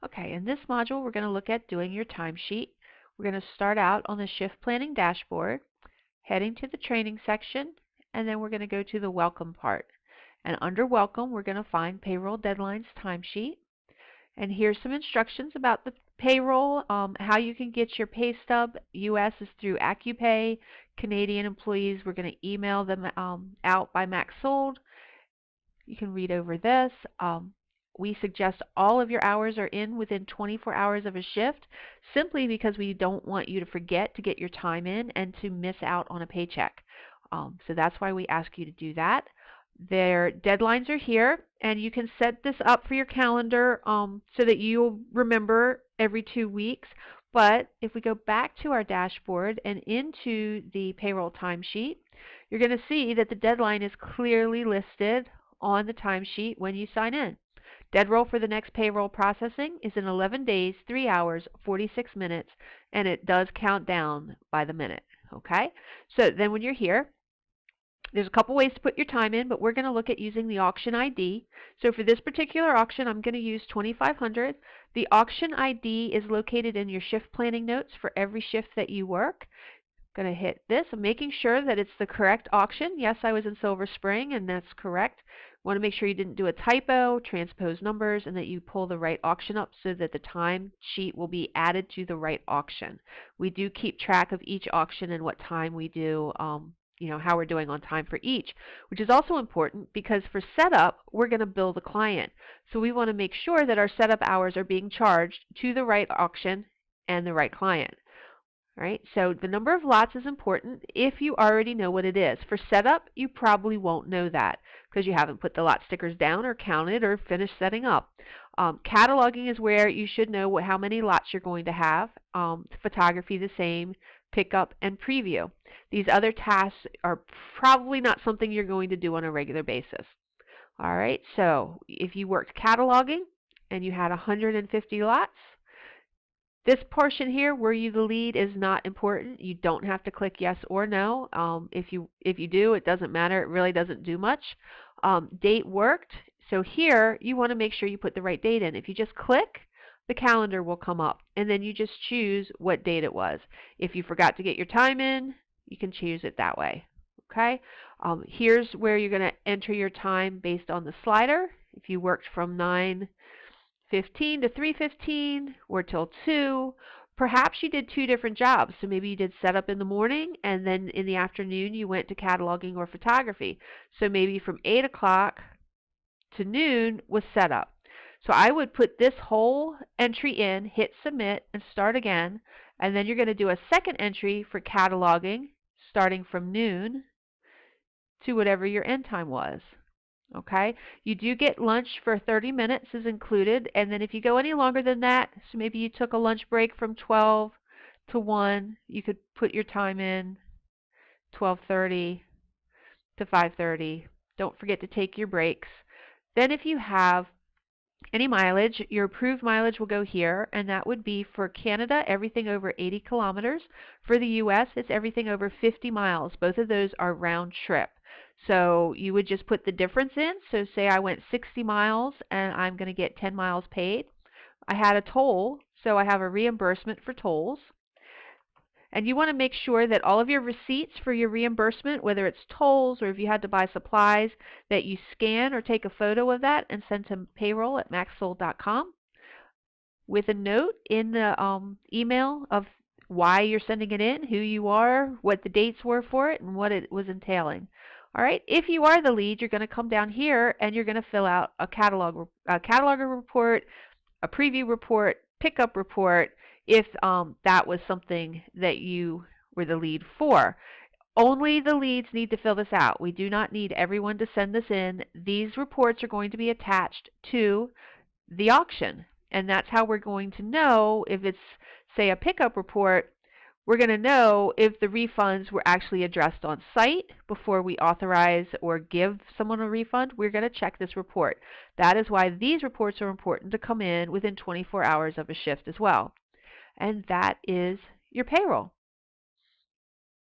Okay, in this module, we're going to look at doing your timesheet. We're going to start out on the shift planning dashboard, heading to the training section, and then we're going to go to the welcome part. And under welcome, we're going to find payroll deadlines timesheet. And here's some instructions about the payroll, how you can get your pay stub. US is through AccuPay. Canadian employees, we're going to email them out by MaxSold. You can read over this. We suggest all of your hours are in within 24 hours of a shift, simply because we don't want you to forget to get your time in and to miss out on a paycheck. So that's why we ask you to do that. Their deadlines are here, and you can set this up for your calendar so that you'll remember every 2 weeks. But if we go back to our dashboard and into the payroll timesheet, you're going to see that the deadline is clearly listed on the timesheet when you sign in. Dead roll for the next payroll processing is in 11 days, 3 hours, 46 minutes, and it does count down by the minute. Okay? So then when you're here, there's a couple ways to put your time in, but we're going to look at using the auction ID. So for this particular auction, I'm going to use 2500. The auction ID is located in your shift planning notes for every shift that you work. Going to hit this. I'm making sure that it's the correct auction. Yes, I was in Silver Spring, and that's correct. Want to make sure you didn't do a typo, transpose numbers, and that you pull the right auction up so that the time sheet will be added to the right auction. We do keep track of each auction and what time we do, how we're doing on time for each, which is also important because for setup, we're going to bill the client. So we want to make sure that our setup hours are being charged to the right auction and the right client. Right? So the number of lots is important if you already know what it is. For setup, you probably won't know that because you haven't put the lot stickers down or counted or finished setting up. Cataloging is where you should know how many lots you're going to have. Photography the same, pickup, and preview. These other tasks are probably not something you're going to do on a regular basis. All right, so if you worked cataloging and you had 150 lots, this portion here, were you the lead, is not important. You don't have to click yes or no. If you do, it doesn't matter. It really doesn't do much. Date worked. So here, you want to make sure you put the right date in. If you just click, the calendar will come up, and then you just choose what date it was. If you forgot to get your time in, you can choose it that way. Okay. Here's where you're going to enter your time based on the slider. If you worked from 9:15 to 3:15 or till 2. Perhaps you did 2 different jobs. So maybe you did setup in the morning and then in the afternoon you went to cataloging or photography. So maybe from 8 o'clock to noon was setup. So I would put this whole entry in, hit submit, and start again. And then you're going to do a second entry for cataloging starting from noon to whatever your end time was. Okay, you do get lunch for 30 minutes is included, and then if you go any longer than that, so maybe you took a lunch break from 12 to 1, you could put your time in 12:30 to 5:30. Don't forget to take your breaks. Then if you have any mileage, your approved mileage will go here, and that would be for Canada, everything over 80 kilometers. For the US, it's everything over 50 miles. Both of those are round trip. So you would just put the difference in. So say I went 60 miles and I'm going to get 10 miles paid. I had a toll, so I have a reimbursement for tolls. And you want to make sure that all of your receipts for your reimbursement, whether it's tolls or if you had to buy supplies, that you scan or take a photo of that and send to payroll@maxsold.com with a note in the email of why you're sending it in, who you are, what the dates were for it, and what it was entailing. All right, if you are the lead, you're going to come down here and you're going to fill out a cataloger report, a preview report, pickup report, if that was something that you were the lead for. Only the leads need to fill this out. We do not need everyone to send this in. These reports are going to be attached to the auction, and that's how we're going to know if it's, say, a pickup report. We're going to know if the refunds were actually addressed on site before we authorize or give someone a refund. We're going to check this report. That is why these reports are important to come in within 24 hours of a shift as well. And that is your payroll.